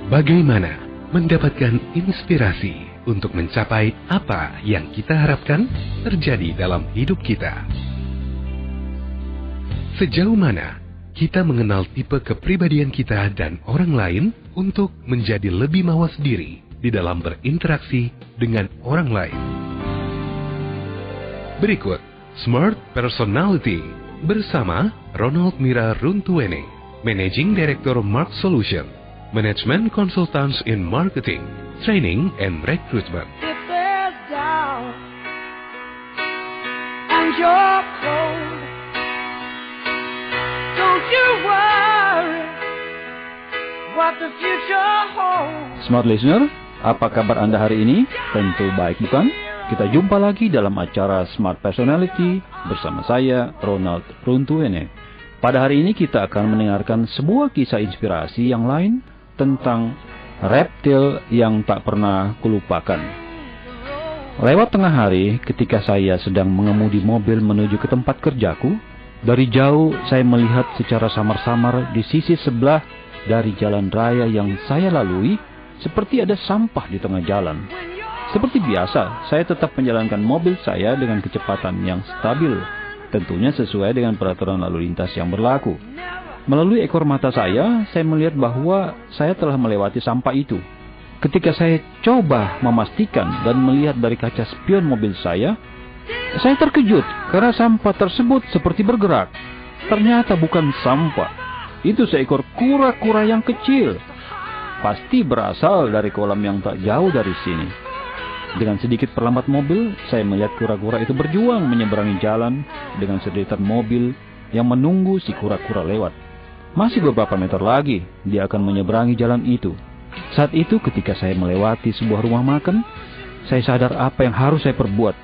Bagaimana mendapatkan inspirasi untuk mencapai apa yang kita harapkan terjadi dalam hidup kita? Sejauh mana kita mengenal tipe kepribadian kita dan orang lain untuk menjadi lebih mawas diri di dalam berinteraksi dengan orang lain? Berikut Smart Personality bersama Ronald Mira Runtuwene, Managing Director Mark Solution, Management Consultants in Marketing, Training and Recruitment. If there's doubt and you're cold, don't you worry what the future holds. Smart listener, apa kabar Anda hari ini? Tentu baik, bukan? Kita jumpa lagi dalam acara Smart Personality bersama saya, Ronald Runtuwene. Pada hari ini kita akan mendengarkan sebuah kisah inspirasi yang lain tentang reptil yang tak pernah kulupakan. Lewat tengah hari, ketika saya sedang mengemudi mobil menuju ke tempat kerjaku, dari jauh saya melihat secara samar-samar di sisi sebelah dari jalan raya yang saya lalui, seperti ada sampah di tengah jalan. Seperti biasa, saya tetap menjalankan mobil saya dengan kecepatan yang stabil, tentunya sesuai dengan peraturan lalu lintas yang berlaku. Melalui ekor mata saya melihat bahwa saya telah melewati sampah itu. Ketika saya coba memastikan dan melihat dari kaca spion mobil saya terkejut karena sampah tersebut seperti bergerak. Ternyata bukan sampah, itu seekor kura-kura yang kecil. Pasti berasal dari kolam yang tak jauh dari sini. Dengan sedikit perlambat mobil, saya melihat kura-kura itu berjuang menyeberangi jalan dengan sederetan mobil yang menunggu si kura-kura lewat. Masih beberapa meter lagi, dia akan menyeberangi jalan itu. Saat itu ketika saya melewati sebuah rumah makan, saya sadar apa yang harus saya perbuat.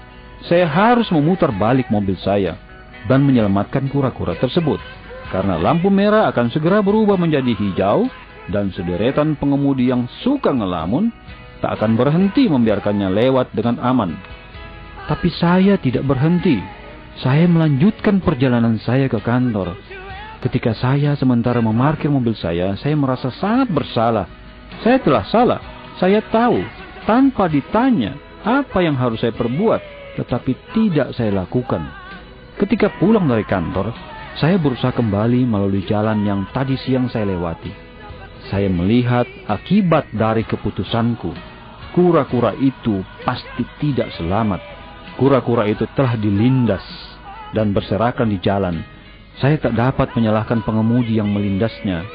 Saya harus memutar balik mobil saya dan menyelamatkan kura-kura tersebut. Karena lampu merah akan segera berubah menjadi hijau dan sederetan pengemudi yang suka ngelamun tak akan berhenti membiarkannya lewat dengan aman. Tapi saya tidak berhenti. Saya melanjutkan perjalanan saya ke kantor. Ketika saya sementara memarkir mobil saya merasa sangat bersalah. Saya telah salah. Saya tahu tanpa ditanya apa yang harus saya perbuat, tetapi tidak saya lakukan. Ketika pulang dari kantor, saya berusaha kembali melalui jalan yang tadi siang saya lewati. Saya melihat akibat dari keputusanku. Kura-kura itu pasti tidak selamat. Kura-kura itu telah dilindas dan berserakan di jalan. Saya tak dapat menyalahkan pengemudi yang melindasnya.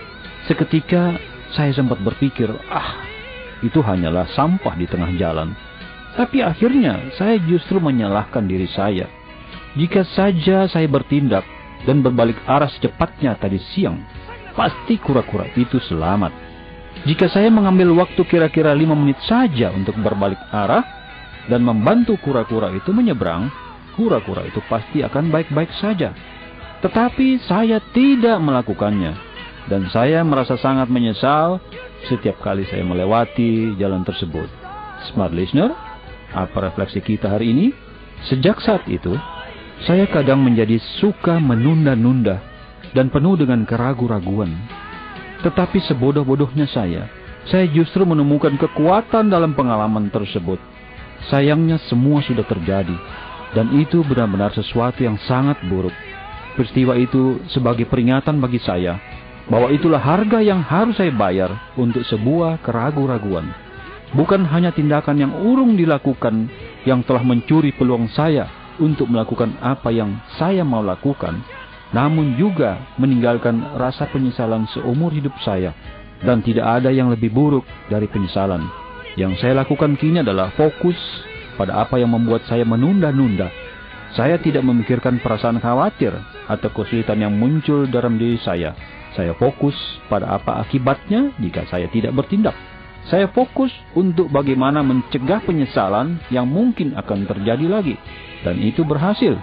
Seketika saya sempat berpikir, itu hanyalah sampah di tengah jalan. Tapi akhirnya saya justru menyalahkan diri saya. Jika saja saya bertindak dan berbalik arah secepatnya tadi siang, pasti kura-kura itu selamat. Jika saya mengambil waktu kira-kira 5 menit saja untuk berbalik arah dan membantu kura-kura itu menyeberang, kura-kura itu pasti akan baik-baik saja. Tetapi saya tidak melakukannya. Dan saya merasa sangat menyesal setiap kali saya melewati jalan tersebut. Smart listener, apa refleksi kita hari ini? Sejak saat itu, saya kadang menjadi suka menunda-nunda dan penuh dengan keraguan-raguan. Tetapi sebodoh-bodohnya saya justru menemukan kekuatan dalam pengalaman tersebut. Sayangnya semua sudah terjadi. Dan itu benar-benar sesuatu yang sangat buruk. Peristiwa itu sebagai peringatan bagi saya bahwa itulah harga yang harus saya bayar untuk sebuah keraguan-raguan. Bukan hanya tindakan yang urung dilakukan yang telah mencuri peluang saya untuk melakukan apa yang saya mau lakukan, namun juga meninggalkan rasa penyesalan seumur hidup saya. Dan tidak ada yang lebih buruk dari penyesalan. Yang saya lakukan kini adalah fokus pada apa yang membuat saya menunda-nunda. Saya tidak memikirkan perasaan khawatir atau kesulitan yang muncul dalam diri saya. Saya fokus pada apa akibatnya jika saya tidak bertindak. Saya fokus untuk bagaimana mencegah penyesalan yang mungkin akan terjadi lagi. Dan itu berhasil.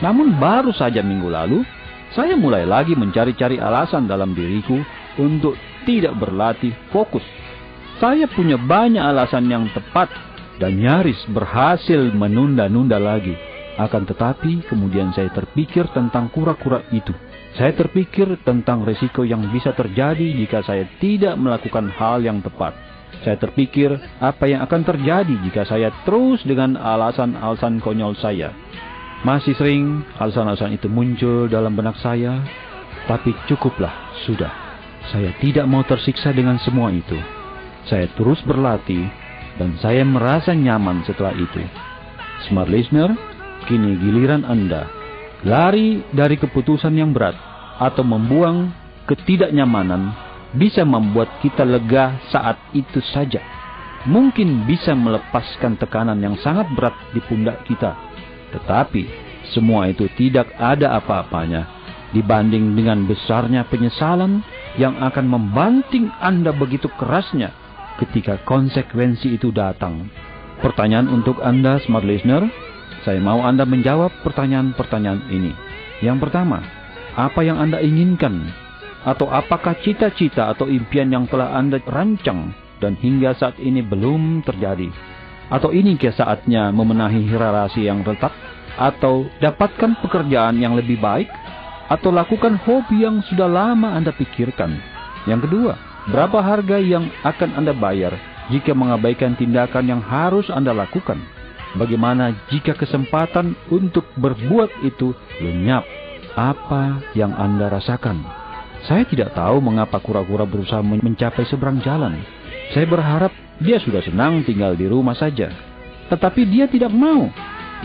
Namun baru saja minggu lalu, saya mulai lagi mencari-cari alasan dalam diriku untuk tidak berlatih fokus. Saya punya banyak alasan yang tepat dan nyaris berhasil menunda-nunda lagi. Akan tetapi kemudian saya terpikir tentang kura-kura itu. Saya terpikir tentang risiko yang bisa terjadi jika saya tidak melakukan hal yang tepat. Saya terpikir apa yang akan terjadi jika saya terus dengan alasan-alasan konyol saya. Masih sering alasan-alasan itu muncul dalam benak saya, tapi cukuplah, sudah. Saya tidak mau tersiksa dengan semua itu. Saya terus berlatih, dan saya merasa nyaman setelah itu. Smart listener, kini giliran Anda. Lari dari keputusan yang berat, atau membuang ketidaknyamanan, bisa membuat kita lega saat itu saja. Mungkin bisa melepaskan tekanan yang sangat berat di pundak kita. Tetapi, semua itu tidak ada apa-apanya dibanding dengan besarnya penyesalan yang akan membanting Anda begitu kerasnya ketika konsekuensi itu datang. Pertanyaan untuk Anda, smart listener, saya mau Anda menjawab pertanyaan-pertanyaan ini. Yang pertama, apa yang Anda inginkan? Atau apakah cita-cita atau impian yang telah Anda rancang dan hingga saat ini belum terjadi? Atau inikah saatnya memenahi relasi yang retak? Atau dapatkan pekerjaan yang lebih baik? Atau lakukan hobi yang sudah lama Anda pikirkan? Yang kedua, berapa harga yang akan Anda bayar jika mengabaikan tindakan yang harus Anda lakukan? Bagaimana jika kesempatan untuk berbuat itu lenyap? Apa yang Anda rasakan? Saya tidak tahu mengapa kura-kura berusaha mencapai seberang jalan. Saya berharap dia sudah senang tinggal di rumah saja. Tetapi dia tidak mau.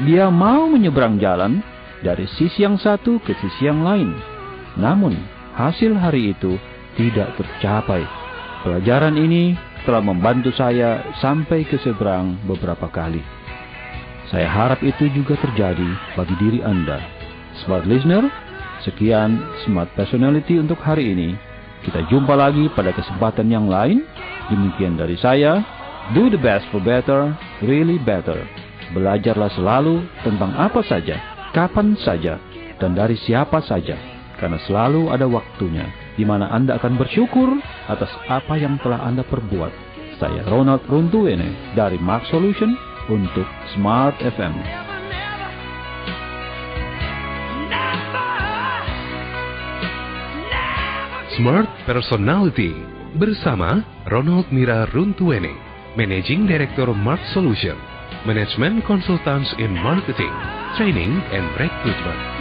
Dia mau menyeberang jalan dari sisi yang satu ke sisi yang lain. Namun, hasil hari itu tidak tercapai. Pelajaran ini telah membantu saya sampai ke seberang beberapa kali. Saya harap itu juga terjadi bagi diri Anda. Smart listener, sekian Smart Personality untuk hari ini. Kita jumpa lagi pada kesempatan yang lain. Demikian dari saya. Do the best for better, really better. Belajarlah selalu tentang apa saja, kapan saja, dan dari siapa saja. Karena selalu ada waktunya di mana Anda akan bersyukur atas apa yang telah Anda perbuat. Saya Ronald Runtuwene dari Mark Solution untuk Smart FM. Smart Personality bersama Ronald Mira Runtuwene, Managing Director Mark Solution, Management Consultants in Marketing, Training and Recruitment.